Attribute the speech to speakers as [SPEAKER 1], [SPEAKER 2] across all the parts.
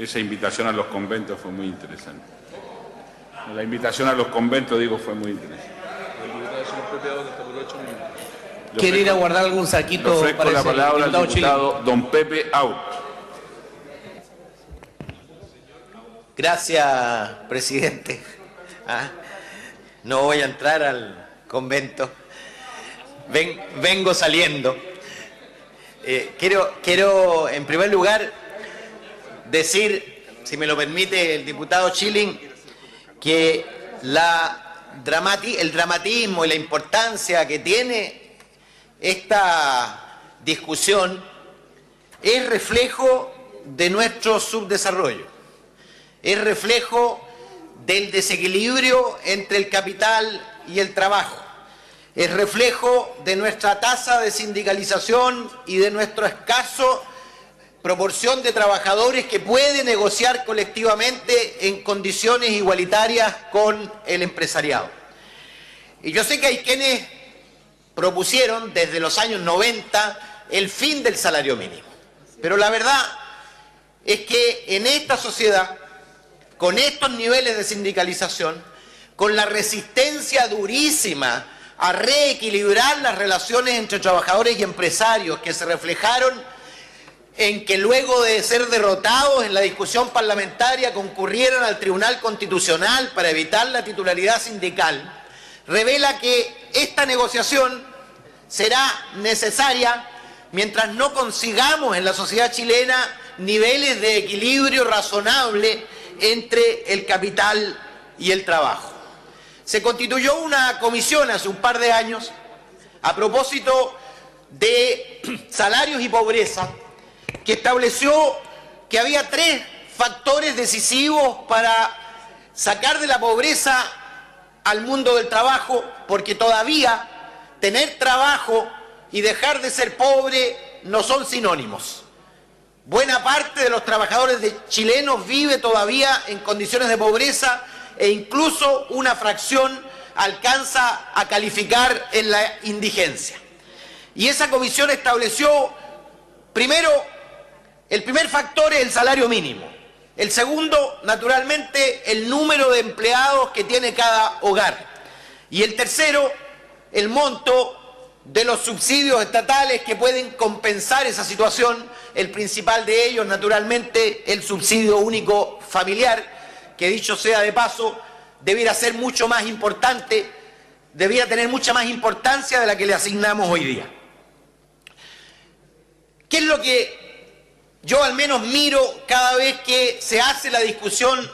[SPEAKER 1] Esa invitación a los conventos fue muy interesante. La invitación a los conventos, digo, fue muy interesante.
[SPEAKER 2] ¿Quiere ir a guardar algún saquito?
[SPEAKER 1] Le ofrezco la palabra al diputado don Pepe Out.
[SPEAKER 2] Gracias, presidente. No voy a entrar al convento. Vengo saliendo. Quiero, en primer lugar, decir, si me lo permite el diputado Schilling, que el dramatismo y la importancia que tiene esta discusión es reflejo de nuestro subdesarrollo, es reflejo del desequilibrio entre el capital y el trabajo, es reflejo de nuestra tasa de sindicalización y de nuestro escaso proporción de trabajadores que puede negociar colectivamente en condiciones igualitarias con el empresariado. Y yo sé que hay quienes propusieron desde los años 90 el fin del salario mínimo, pero la verdad es que en esta sociedad, con estos niveles de sindicalización, con la resistencia durísima a reequilibrar las relaciones entre trabajadores y empresarios que se reflejaron en que luego de ser derrotados en la discusión parlamentaria concurrieron al Tribunal Constitucional para evitar la titularidad sindical, revela que esta negociación será necesaria mientras no consigamos en la sociedad chilena niveles de equilibrio razonable entre el capital y el trabajo. Se constituyó una comisión hace un par de años a propósito de salarios y pobreza, que estableció que había 3 factores decisivos para sacar de la pobreza al mundo del trabajo, porque todavía tener trabajo y dejar de ser pobre no son sinónimos. Buena parte de los trabajadores chilenos vive todavía en condiciones de pobreza e incluso una fracción alcanza a calificar en la indigencia. Y esa comisión estableció, primero, el primer factor es el salario mínimo. El segundo, naturalmente, el número de empleados que tiene cada hogar. Y el tercero, el monto de los subsidios estatales que pueden compensar esa situación. El principal de ellos, naturalmente, el subsidio único familiar, que dicho sea de paso, debiera ser mucho más importante, debiera tener mucha más importancia de la que le asignamos hoy día. ¿Qué es lo que yo al menos miro cada vez que se hace la discusión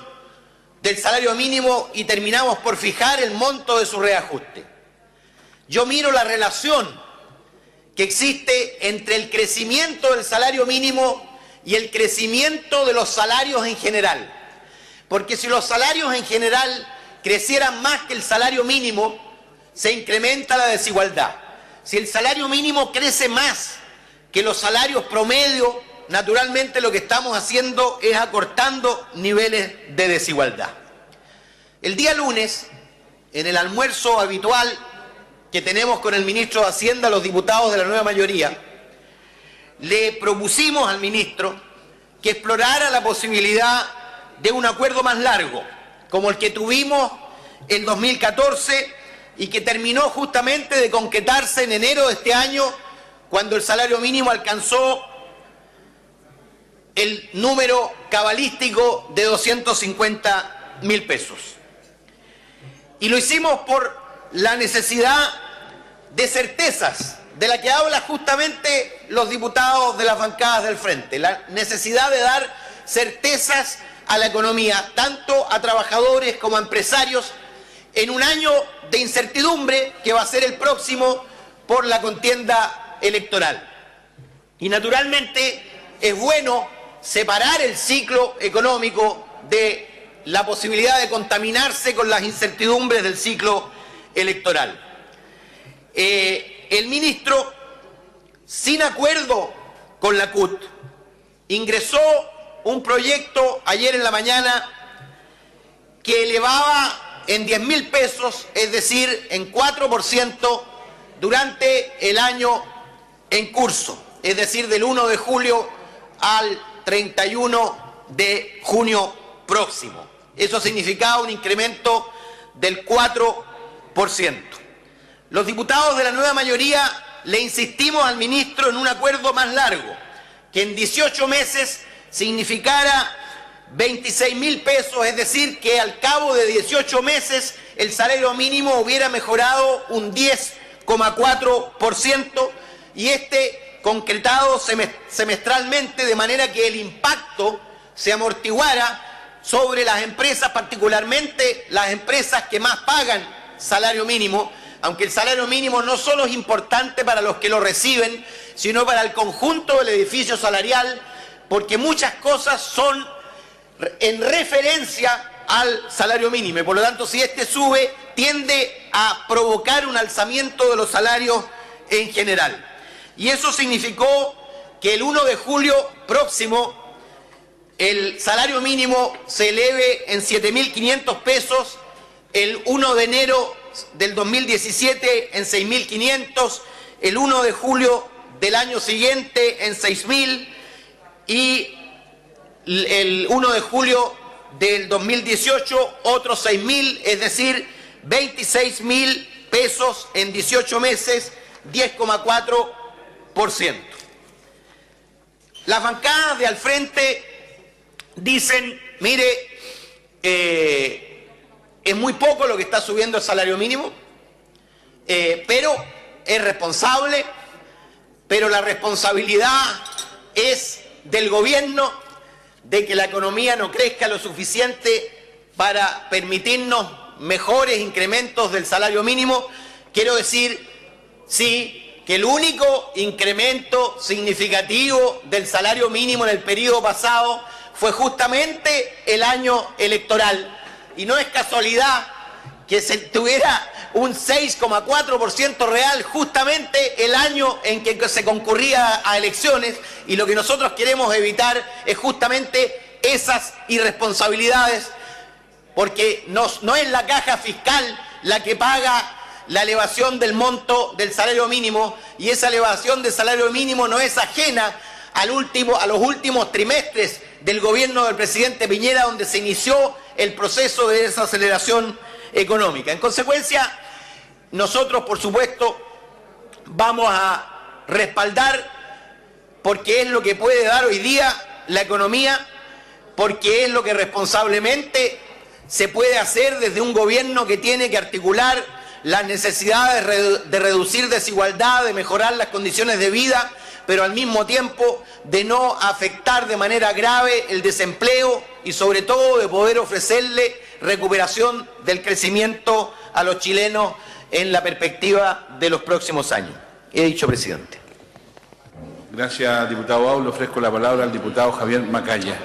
[SPEAKER 2] del salario mínimo y terminamos por fijar el monto de su reajuste? Yo miro la relación que existe entre el crecimiento del salario mínimo y el crecimiento de los salarios en general. Porque si los salarios en general crecieran más que el salario mínimo, se incrementa la desigualdad. Si el salario mínimo crece más que los salarios promedio, naturalmente lo que estamos haciendo es acortando niveles de desigualdad. El día lunes, en el almuerzo habitual que tenemos con el ministro de Hacienda, los diputados de la nueva mayoría, le propusimos al ministro que explorara la posibilidad de un acuerdo más largo, como el que tuvimos en 2014 y que terminó justamente de concretarse en enero de este año, cuando el salario mínimo alcanzó el número cabalístico de 250.000 pesos. Y lo hicimos por la necesidad de certezas, de la que hablan justamente los diputados de las bancadas del frente, la necesidad de dar certezas a la economía, tanto a trabajadores como a empresarios, en un año de incertidumbre que va a ser el próximo por la contienda electoral. Y naturalmente es bueno separar el ciclo económico de la posibilidad de contaminarse con las incertidumbres del ciclo electoral. El ministro, sin acuerdo con la CUT, ingresó un proyecto ayer en la mañana que elevaba en 10.000 pesos, es decir, en 4% durante el año en curso, es decir, del 1 de julio al 31 de junio próximo. Eso significaba un incremento del 4%. Los diputados de la nueva mayoría le insistimos al ministro en un acuerdo más largo, que en 18 meses significara 26.000 pesos, es decir, que al cabo de 18 meses el salario mínimo hubiera mejorado un 10,4% y concretado semestralmente, de manera que el impacto se amortiguara sobre las empresas, particularmente las empresas que más pagan salario mínimo, aunque el salario mínimo no solo es importante para los que lo reciben, sino para el conjunto del edificio salarial, porque muchas cosas son en referencia al salario mínimo, y por lo tanto si sube, tiende a provocar un alzamiento de los salarios en general. Y eso significó que el 1 de julio próximo el salario mínimo se eleve en 7.500 pesos, el 1 de enero del 2017 en 6.500, el 1 de julio del año siguiente en 6.000 y el 1 de julio del 2018 otros 6.000, es decir, 26.000 pesos en 18 meses, 10,4%. Las bancadas de al frente dicen, mire, es muy poco lo que está subiendo el salario mínimo, pero es responsable, pero la responsabilidad es del gobierno de que la economía no crezca lo suficiente para permitirnos mejores incrementos del salario mínimo. Quiero decir, sí, que el único incremento significativo del salario mínimo en el periodo pasado fue justamente el año electoral. Y no es casualidad que se tuviera un 6,4% real justamente el año en que se concurría a elecciones, y lo que nosotros queremos evitar es justamente esas irresponsabilidades, porque no es la caja fiscal la que paga la elevación del monto del salario mínimo, y esa elevación del salario mínimo no es ajena a los últimos trimestres del gobierno del presidente Piñera, donde se inició el proceso de desaceleración económica. En consecuencia, nosotros, por supuesto, vamos a respaldar, porque es lo que puede dar hoy día la economía, porque es lo que responsablemente se puede hacer desde un gobierno que tiene que articular las necesidades de reducir desigualdad, de mejorar las condiciones de vida, pero al mismo tiempo de no afectar de manera grave el desempleo y sobre todo de poder ofrecerle recuperación del crecimiento a los chilenos en la perspectiva de los próximos años. He dicho, presidente.
[SPEAKER 1] Gracias, diputado Baul. Le ofrezco la palabra al diputado Javier Macaya.